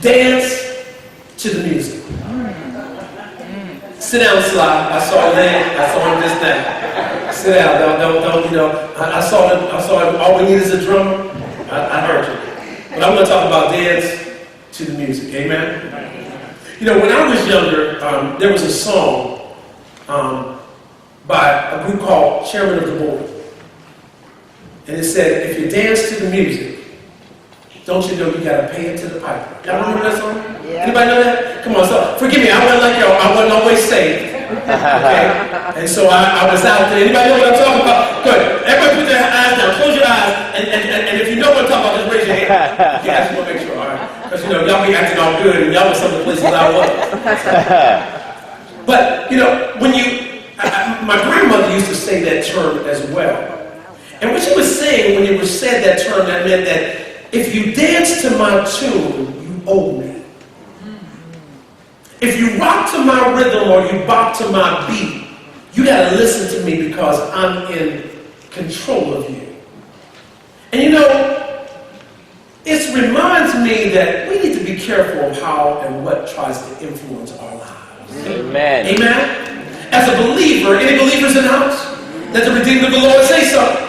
Dance to the music. Sit down, Sly. I saw him just now. Sit down. Don't, you know. I saw him. All we need is a drummer. I heard you. But I'm going to talk about dance to the music. Amen? You know, when I was younger, there was a song by a group called Chairman of the Board. And it said, if you dance to the music, don't you know you got to pay it to the piper? Y'all remember that song? Yeah. Anybody know that? Come on, so forgive me, I wasn't like y'all. I wasn't always saved. Okay? And so I was out there. Anybody know what I'm talking about? Good. Everybody put their eyes down. Close your eyes. And if you know what I'm talking about, just raise your hand. Yeah, I just want to make sure, all right? Because, you know, y'all be acting all good, and y'all were some of the places I was. But, you know, when my grandmother used to say that term as well. And what she was saying when you said that term, that meant that if you dance to my tune, you owe me. If you rock to my rhythm or you bop to my beat, you got to listen to me because I'm in control of you. And you know, it reminds me that we need to be careful of how and what tries to influence our lives. Amen. Amen? As a believer, any believers in the house? Let the redeemed of the Lord say so.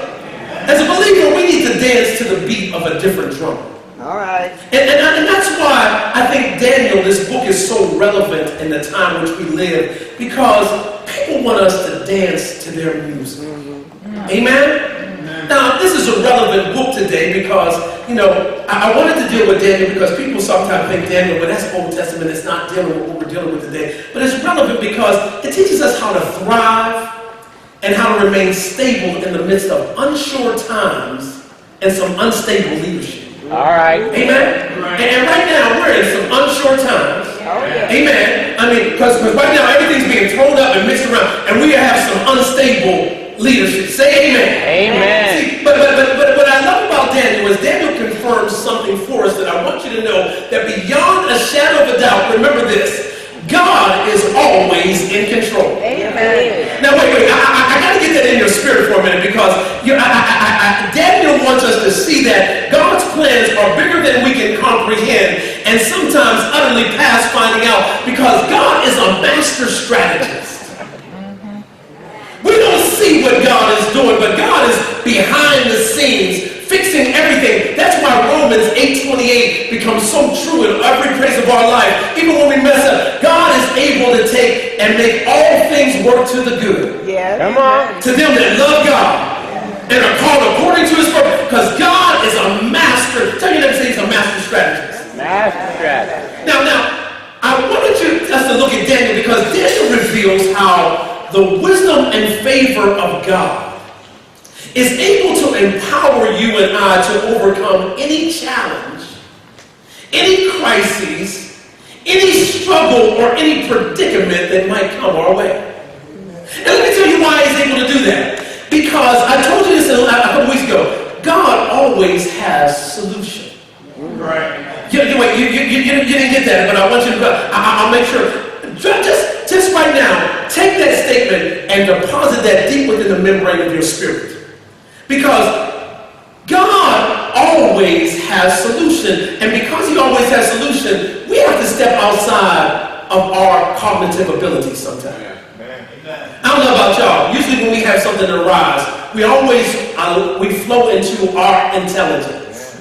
As a believer, we need to dance to the beat of a different drum. All right. And that's why I think Daniel, this book is so relevant in the time in which we live, because people want us to dance to their music. Mm-hmm. Amen? Now, this is a relevant book today because, you know, I wanted to deal with Daniel because people sometimes think Daniel, but that's Old Testament, it's not dealing with what we're dealing with today. But it's relevant because it teaches us how to thrive and how to remain stable in the midst of unsure times and some unstable leadership. All right. Amen? Right. And right now, we're in some unsure times. Oh, yeah. Amen? I mean, because right now, everything's being thrown up and mixed around, and we have some unstable leadership. Say amen. Amen. See, but what I love about Daniel is Daniel confirms something for us that I want you to know, that beyond a shadow of a doubt, remember this, God is always in control. Amen. Now wait, I got to get that in your spirit for a minute because Daniel wants us to see that God's plans are bigger than we can comprehend and sometimes utterly past finding out because God is a master strategist. We don't see what God is doing, but God is behind the scenes fixing everything. That's why Romans 8:28 becomes so true in every place of our life. Even when we mess up, God is able to take and make all things work to the good. Yeah. Come on. To them that love God and are called according to his purpose. Because God is a master. Tell your neighbor, say he's a master strategist. Master strategist. Now, I wanted us to look at Daniel because Daniel reveals how the wisdom and favor of God is able to empower you and I to overcome any challenge, any crisis, any struggle, or any predicament that might come our way. And let me tell you why he's able to do that. Because I told you this a couple weeks ago, God always has solution. Right. You didn't get that, but I want you to, I'll make sure. Just right now, take that statement and deposit that deep within the membrane of your spirit. Because God always has solution, and because he always has solution, we have to step outside of our cognitive abilities sometimes. I don't know about y'all. Usually when we have something arise, we flow into our intelligence,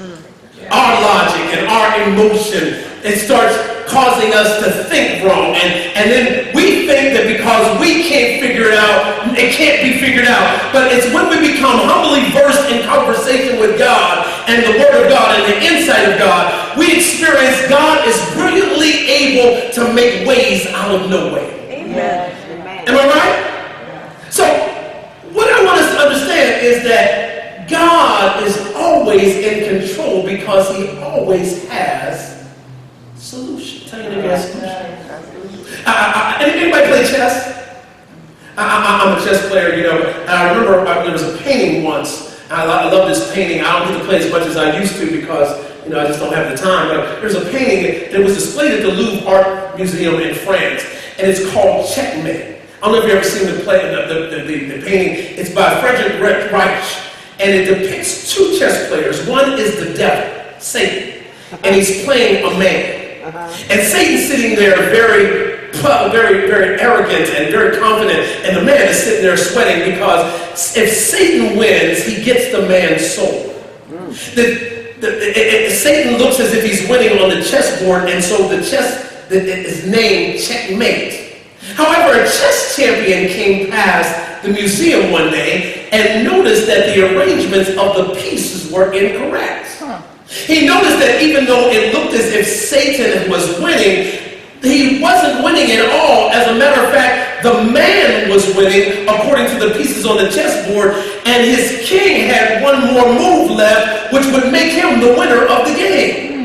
our logic, and our emotion. It starts causing us to think wrong, and then we think that because we can't figure it out, it can't be figured out. But it's when we become humbly versed in conversation with God and the Word of God and the insight of God, we experience God is brilliantly able to make ways out of no way. Amen. Am I right? So, what I want us to understand is that God is always in control because he always has solution. Tell you the solution. Anybody play chess? I'm a chess player, you know. And I remember there was a painting once. I love this painting. I don't get to play as much as I used to because, you know, I just don't have the time. But there's a painting that was displayed at the Louvre Art Museum in France, and it's called Checkmate. I don't know if you've ever seen the painting. It's by Frederick Reich, and it depicts two chess players. One is the devil, Satan, and he's playing a man. And Satan's sitting there very arrogant and very confident, and the man is sitting there sweating because if Satan wins, he gets the man's soul. Satan looks as if he's winning on the chessboard, and so the chess is named checkmate. However, a chess champion came past the museum one day and noticed that the arrangements of the pieces were incorrect. He noticed that even though it looked as if Satan was winning, he wasn't winning at all. As a matter of fact, the man was winning according to the pieces on the chessboard, and his king had one more move left, which would make him the winner of the game.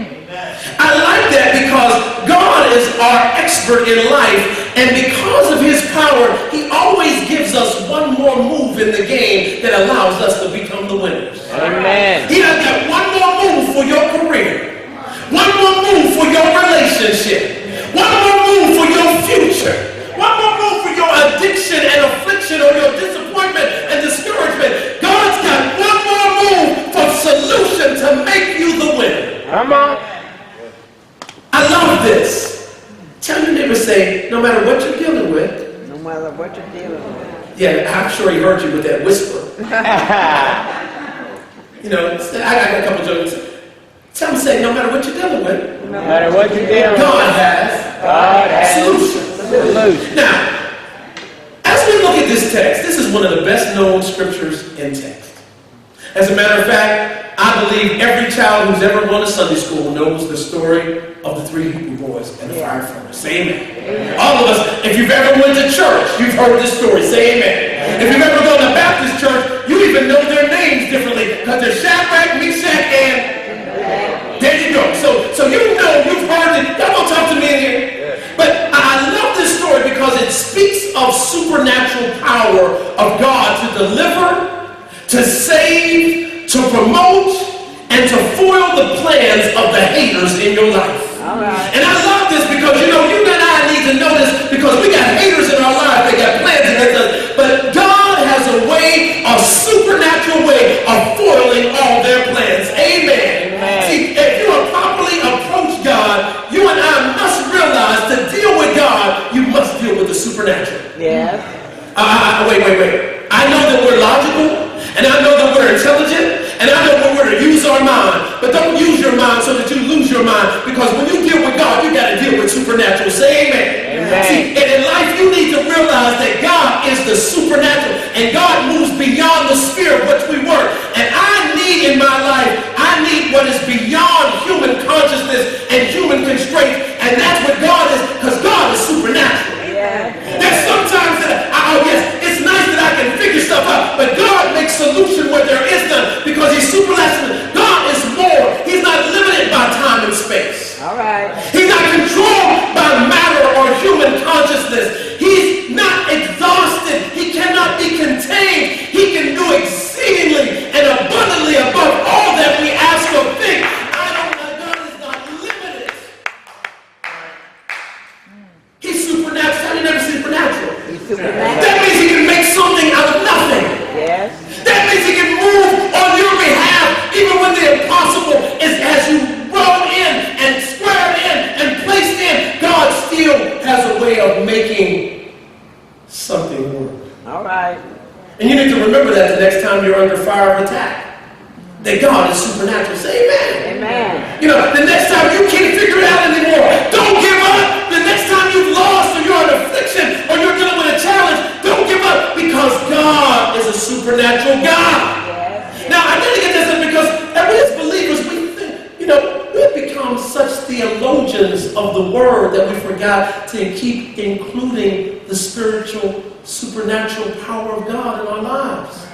I like that because God is our expert in life, and because of his power, he always gives us one more move in the game that allows us to become the winners. Amen. He has got one more move for your career, one more move for your relationship, one more move for your future, one more move for your addiction and affliction or your disappointment and discouragement. God's got one more move for solution to make you the winner. Come on. I love this. Tell your neighbor, say, no matter what you're dealing with. No matter what you're dealing with. Yeah, I'm sure he heard you with that whisper. You know, I got a couple jokes. Tell him, say, no matter what you're dealing with. No matter what you're dealing with. God has solutions. Now, as we look at this text, this is one of the best known scriptures in text. As a matter of fact, I believe every child who's ever gone to Sunday school knows the story of the three Hebrew boys and the fire furnace. Say amen. All of us, if you've ever went to church, you've heard this story. Say amen. If you've ever gone to Baptist church, you even know their names differently because they're Shadrach, Meshach, and there you go. So you know, you've heard it. Y'all don't talk to me in here. But I love this story because it speaks of supernatural power of God to deliver, to save, to promote, and to foil the plans of the haters in your life. All right. And I love this because, you know, you and I need to know this because we got haters in our life. They got plans against us. But God has a way, a supernatural way of foiling all their plans. Amen. See, if you will properly approach God, you and I must realize to deal with God, you must deal with the supernatural. Yes. Wait. I know that we're logical, and I know that we're intelligent, and I know that we're to use our mind. But don't use your mind so that you lose your mind, because when you deal with God, you got to deal with supernatural. Say amen. Amen. See, and in life, you need to realize that God is the supernatural, and God moves beyond the sphere of which we work. And I need in my life, I need what is beyond human consciousness and human constraints, and that's what God is, because God is supernatural. Yeah. There's sometimes that, it's nice that I can figure stuff out, but God makes solution where there is none because he's supernatural. God is more. He's not limited by time and space. All right. He's not controlled by matter or human consciousness. He's not exhausted. He cannot be contained. He can do exceedingly and abundantly above all that we ask or think. God is not limited. He's supernatural. Have you never seen supernatural? He's supernatural. That means he can make something out of nothing. Yes. That means he can move on your behalf even when the impossible has you rolled in and squared in and placed in. God still has a way of making something work. All right. And you need to remember that the next time you're under fire of attack. That God is supernatural. Say amen. Amen. You know, the next time you can't figure it out anymore, don't give up. The next time you've lost or you're in affliction or you're dealing with a challenge, don't give up because God is a supernatural God. Yes. Now, I need to get this in because as believers, we think, you know, we've become such theologians of the word that we forgot to keep including the spiritual, supernatural power of God in our lives.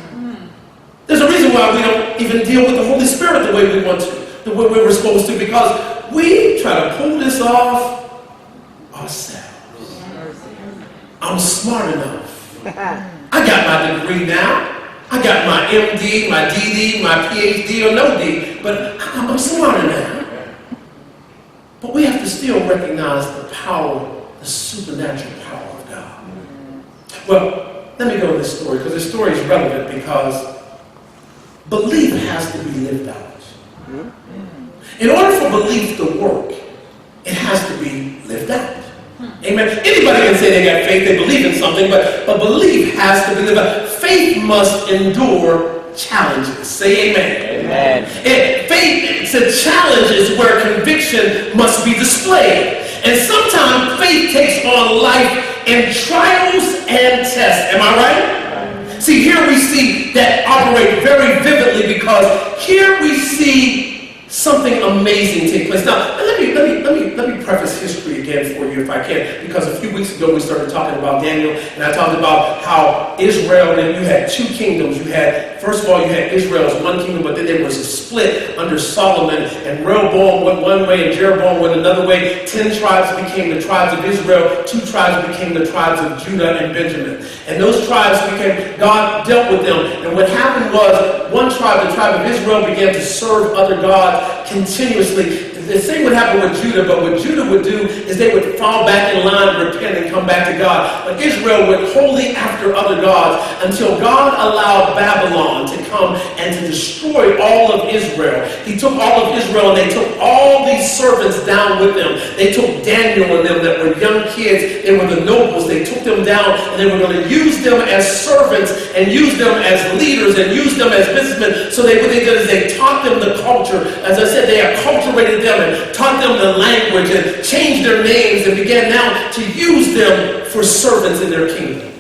There's a reason why we don't even deal with the Holy Spirit the way we want to, the way we were supposed to, because we try to pull this off ourselves. I'm smart enough. I got my degree now. I got my MD, my DD, my PhD, or no D, but I'm smarter now. But we have to still recognize the power, the supernatural power of God. Well, let me go to this story, because this story is relevant because belief has to be lived out. In order for belief to work, it has Amen. Anybody can say they got faith, they believe in something, but belief has to be lived. Faith must endure challenges. Say amen. Amen. And faith, it's a challenge is where conviction must be displayed. And sometimes faith takes on life in trials and tests. Am I right? See, here we see that operate very vividly because here we see something amazing take place. Now, let me preface history again for you if I can, because a few weeks ago we started talking about Daniel, and I talked about how Israel, and you had two kingdoms. You had, first of all, you had Israel as one kingdom, but then there was a split under Solomon, and Rehoboam went one way and Jeroboam went another way. 10 tribes became the tribes of Israel. 2 tribes became the tribes of Judah and Benjamin. And those tribes became, God dealt with them. And what happened was, one tribe, the tribe of Israel, began to serve other gods continuously. The same would happen with Judah, but what Judah would do is they would fall back in line, repent, and come back to God. But Israel went wholly after other gods until God allowed Babylon to come and to destroy all of Israel. He took all of Israel and they took all these servants down with them. They took Daniel and them that were young kids. They were the nobles. They took them down and they were going to use them as servants and use them as leaders and use them as businessmen. So what they did is they taught them the culture. As I said, they acculturated them and taught them the language and changed their names and began now to use them for servants in their kingdom.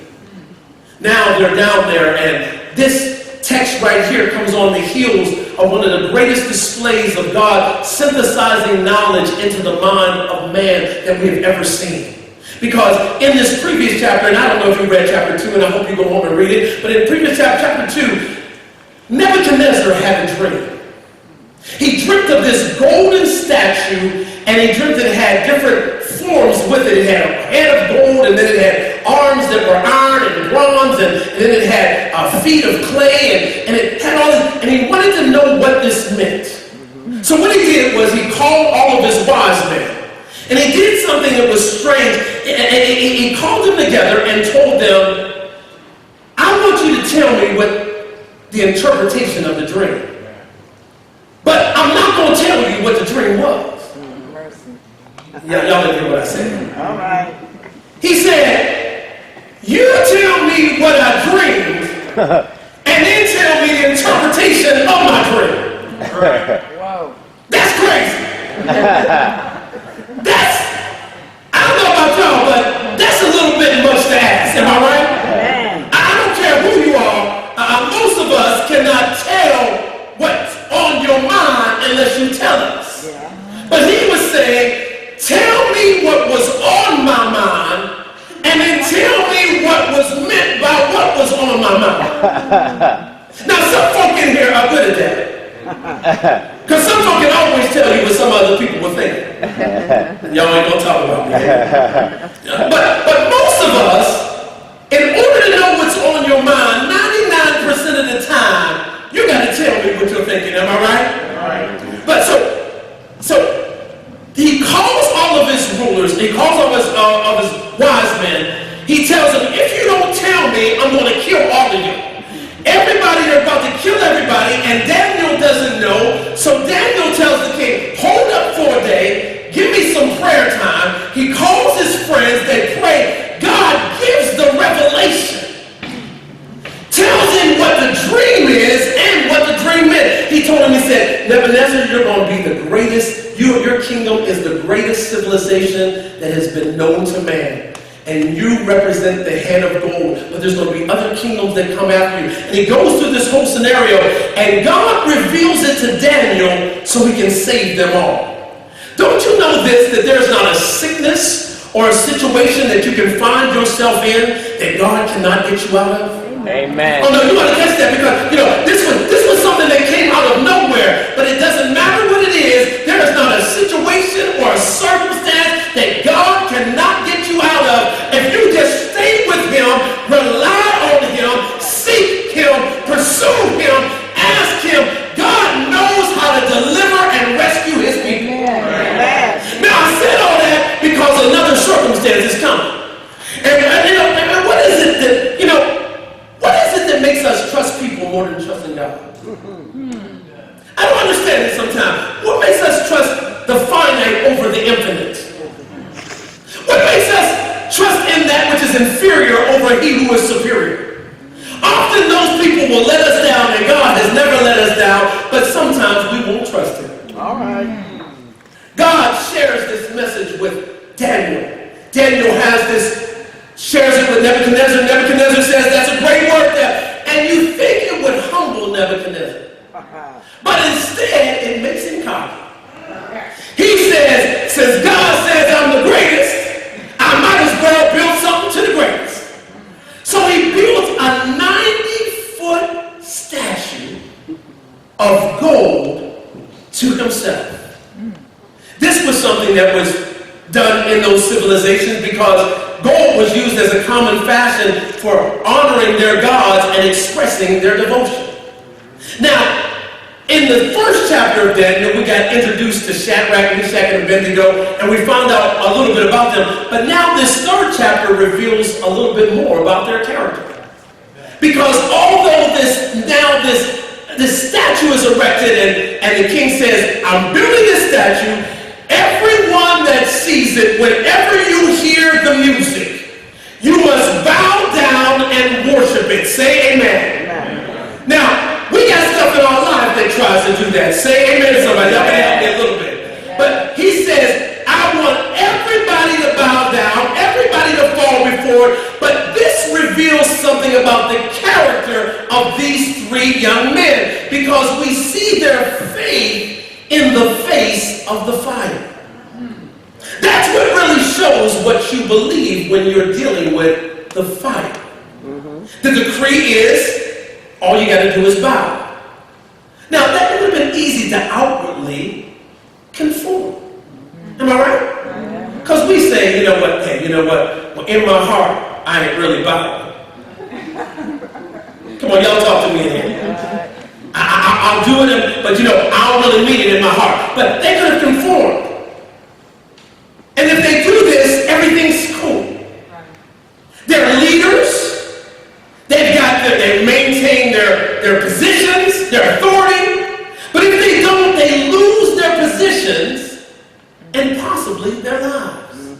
Now they're down there, and this text right here comes on the heels of one of the greatest displays of God synthesizing knowledge into the mind of man that we have ever seen. Because in this previous chapter, and I don't know if you read chapter 2, and I hope you go home and read it, but in previous chapter 2, Nebuchadnezzar had a dream. He dreamt of this golden statue, and he dreamt that it had different forms with it. It had a head of gold, and then it had arms that were iron and bronze, and then it had feet of clay, and it had all this, and he wanted to know what this meant. So what he did was he called all of his wise men, and he did something that was strange. He called them together and told them, I want you to tell me what the interpretation of the dream. But I'm not going to tell you what the dream was. Y'all didn't hear what I said. All right. He said, you tell me what I dreamed, and then tell me the interpretation of my dream. Whoa. That's crazy. I don't know about y'all, but that's a little bit much to ask. Am I right? Man. I don't care who you are. Most of us cannot tell what's on your mind unless you tell us. Yeah. But he was saying, tell me what was on my mind, and then tell me what was meant by what was on my mind. Now, some folk in here are good at that. Because some folk can always tell you what some other people were thinking. Y'all ain't gonna talk about me. But most of us, in order to know what's on your mind, 99% of the time, you got to tell me what you're thinking. Am I right? Right. But so he calls all of his rulers. He calls all of his wise men. He tells them, if you don't tell me, I'm going to kill all of you. Everybody, they're about to kill everybody, and Daniel doesn't know. So Daniel tells the king, hold up for a day. Give me some prayer time. He calls his friends. They pray. God gives the revelation. Tells him what the dream is and what the dream meant. He told him, he said, Nebuchadnezzar, you're going to be the greatest. Your kingdom is the greatest civilization that has been known to man. And you represent the head of gold. But there's going to be other kingdoms that come after you. And he goes through this whole scenario. And God reveals it to Daniel so he can save them all. Don't you know this, that there's not a sickness or a situation that you can find yourself in that God cannot get you out of? Amen. Oh no, you want to catch that because, this was something that came out of nowhere. But it doesn't matter what it is. There is not a situation or a circumstance that God cannot get you out of if you just stay with him, rely on him, seek him, pursue him, ask him. God knows how to deliver and rescue his people. Amen. Now I said all that because another circumstance is coming. And what is it that makes us trust people more than trusting God? I don't understand it sometimes. What makes us trust the finite over the infinite? What makes us over he who is superior. Often those people will let us down, and God has never let us down, but sometimes we won't trust him. All right. God shares this message with Daniel. Daniel shares it with Nebuchadnezzar. Nebuchadnezzar says, that's a great word there. And you think it would humble Nebuchadnezzar. But instead, it makes him cocky. He says, since God says I'm the greatest, I might as well build something to the greatest. So he built a 90-foot statue of gold to himself. This was something that was done in those civilizations because gold was used as a common fashion for honoring their gods and expressing their devotion. Now, in the first chapter of Daniel, we got introduced to Shadrach, Meshach, and Abednego, and we found out a little bit about them. But now this third chapter reveals a little bit more about their character. Because although this statue is erected and the king says, I'm building this statue, everyone that sees it, whenever you hear the music, you must bow down and worship it. Say amen. Amen. Now, we got stuff in our life that tries to do that. Say amen to somebody. Y'all can help me a little bit. But he says, I want everybody to bow down, everybody to fall before it. But this reveals something about the character of these three young men, because we see their faith in the face of the fire. That's what really shows what you believe when you're dealing with the fire. The decree is, all you got to do is bow. Now, that would have been easy to outwardly conform. Am I right? Because we say, you know what, hey, you know what, well, in my heart, I ain't really bowing. Come on, y'all talk to me in here. I'll do it, but you know, I don't really mean it in my heart. But they could have conformed. And if they do this, everything's cool. They're leaders. They maintain their positions, their authority. But if they don't, they lose their positions and possibly their lives.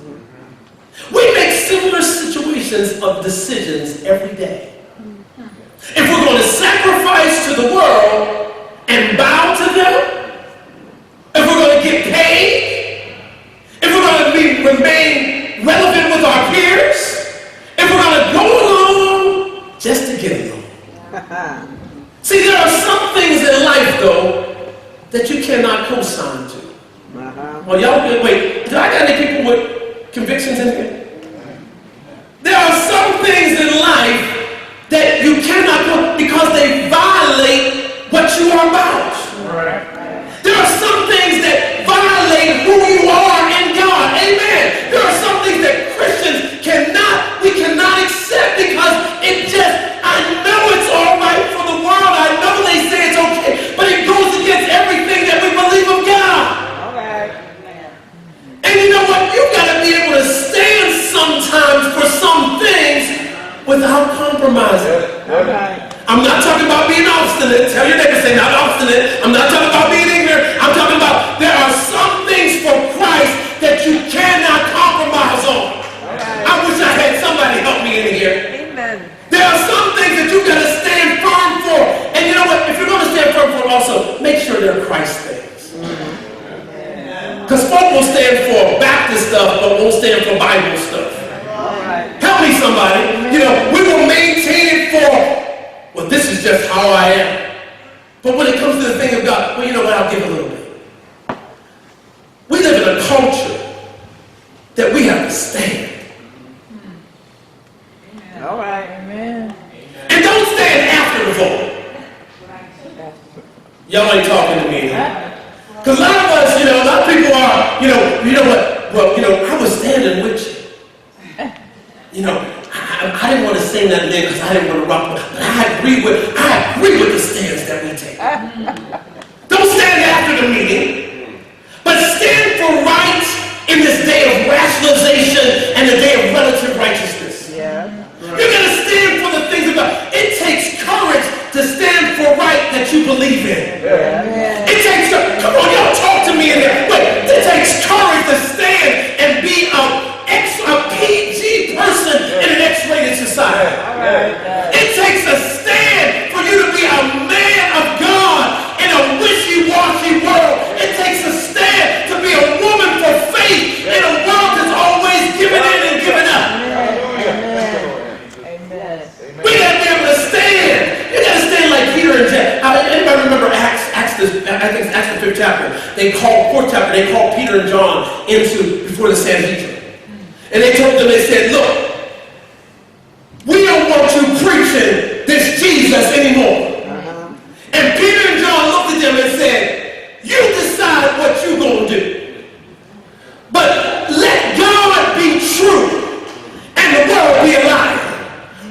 We make similar situations of decisions every day. If we're going to sacrifice to the world and bow to them, if we're going to get paid, if we're going to remain relevant with our peers, if we're going to go along just to get along. See, there are some things in life, though, that you cannot co-sign to. Well, y'all, wait, do I got any people with convictions in here? There are some things in life that you cannot go because they violate what you are about. Right. There are some things that violate who you are in God. Amen. There are some things that Christians we cannot accept because I know it's all right for the world. I know they say it's okay, but it goes against everything that we believe of God. All right. And you know what? You got to be able to stand sometimes for some things without compromising. Okay. I'm not talking about being obstinate. Tell your neighbor, say, not obstinate. I'm not talking about being ignorant. I'm talking about there are some things for Christ that you cannot compromise on. Okay. I wish I had somebody help me in here. Amen. There are some things that you got to stand firm for. And you know what? If you're going to stand firm for, also, make sure they're Christ things. Because folk will stand for Baptist stuff, but won't stand for Bible stuff. Help me, somebody. You know, we will maintain it for, well, this is just how I am. But when it comes to the thing of God, well, you know what? I'll give a little bit. We live in a culture that we have to stand. All right. Amen. And don't stand after the vote. Y'all ain't talking to me. Because a lot of us, a lot of people are, you know what? Well, I was standing with you. I didn't want to sing that name because I didn't want to rock, but I agree with the stance that we take. Don't stand after the meeting, but stand for right in this day of rationalization and the day of relative righteousness. Yeah. You're going to stand for the things of God. It takes courage to stand for right that you believe in. Yeah. It takes, come on, y'all talk to me in there. Wait, it takes courage to stand and be a PG person in an X-rated society. Yes. We got to be able to stand. You got to stand like Peter and Jack. Anybody remember Acts, I think it's Acts the 5th chapter. Fourth chapter, they called Peter and John before the Sanhedrin. And they told them, they said, look, we don't want you preaching this Jesus anymore. And Peter and John looked at them and said, you decide what you're going to do. But let God be true and the world be a liar.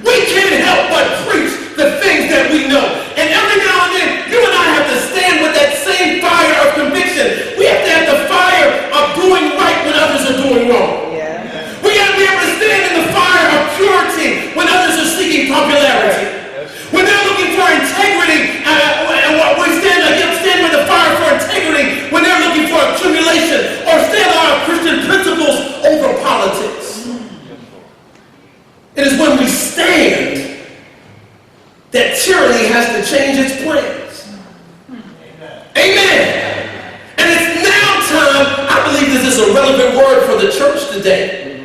We can't help but preach the things that we know. And every now and then, you and I have to stand with that same fire of conviction. We have to have the fire of doing right when others are doing wrong. Yeah. We got to be able to stand in the fire of purity when others are seeking popularity. When they're looking for integrity, we stand with the fire for integrity when they're looking for accumulation, or stand on our Christian principles over politics. It is when we stand that tyranny has to change its plans. Amen. And it's now time, I believe this is a relevant word for the church today.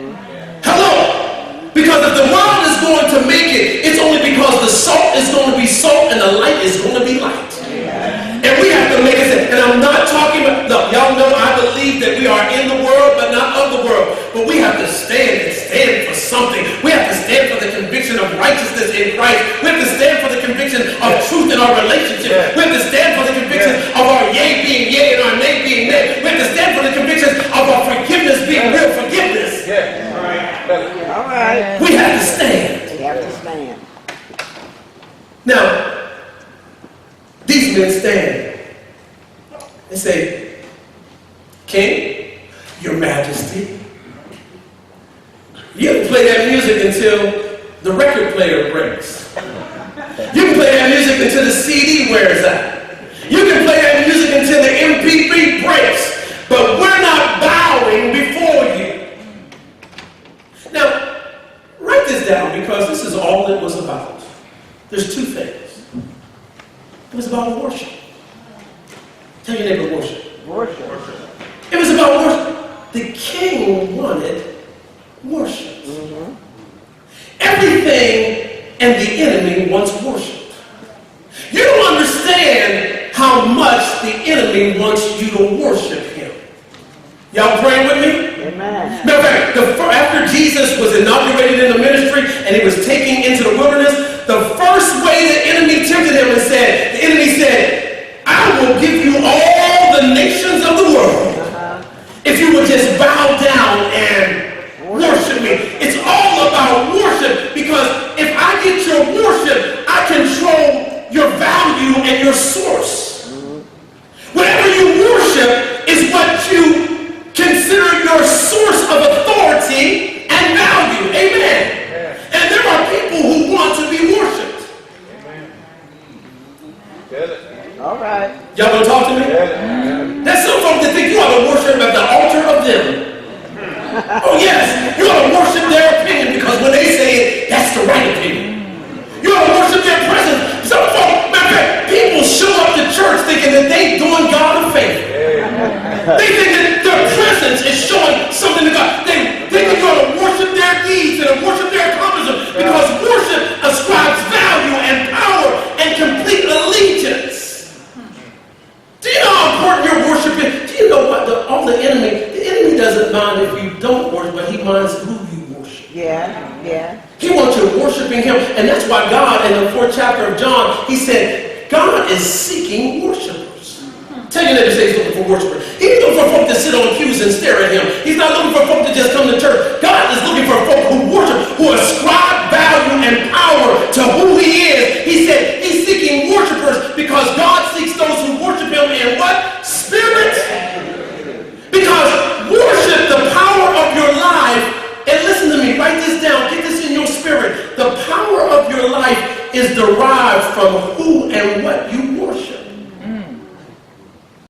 Hello. Because if the world is going to make it, it's only because the salt is going to be salt and the light is going to be light. And we have to make it. And I'm not talking about, look, y'all know I believe that we are in the world, but not of the world. But we have to stand for something. We have to stand for the conviction of righteousness in Christ. We have to stand for the conviction of truth in our relationship. We have to stand for the conviction of our yea being yea and our nay being nay. We have to stand for the conviction of our forgiveness being real forgiveness. All right. We have to stand. We have to stand. Now, these men stand and say, King, Your Majesty, you can play that music until the record player breaks. You can play that music until the CD wears out. You can play that music until the MP3 breaks. But we're not bowing before you. Now, write this down because this is all it was about. There's two things. It was about worship. Tell your neighbor worship. Worship. It was about worship. The king wanted worship. Everything and the enemy wants worship. You don't understand how much the enemy wants you to worship him. Y'all praying with me? Amen. Matter of fact, after Jesus was inaugurated in the ministry and he was taken into the wilderness, the first way the enemy tempted him the enemy said, I will give you all the nations of the world if you would just bow down and worship me. It's all about worship, because if I get your worship, I control your value and your source. Whatever you worship is what you consider your source of authority and value. Amen. And there are people who want to be worshipped. All right. Y'all gonna talk to me? There's some folks that think you ought to worship at the altar of them. Oh yes, you ought to worship their opinion because when they say it, that's the right opinion. You ought to worship their presence. Some folks, matter of fact, people show up to church thinking that they doing God a favor. They think that their presence is showing something to God. They think you ought to worship their deeds and worship their accomplishments, because worship ascribes value and power and complete allegiance. Do you know how important your worship is? Do you know what the enemy doesn't mind if you don't worship, but he minds who you worship. Yeah. He wants you worshiping him. And that's why God, in the 4th chapter of John, he said, God is seeking worshipers. Tell your neighbor, say he's looking for worshipers. He's looking for folk to sit on pews and stare at him. He's not looking for folk to just come to church. God is looking for folk who worship, who ascribe value and power to who he is. He said he's seeking worshipers because God seeks those who worship him in what? Spirit. Because worship, the power of your life, and listen to me, write this down, get this in your spirit. The power of your life is derived from who and what you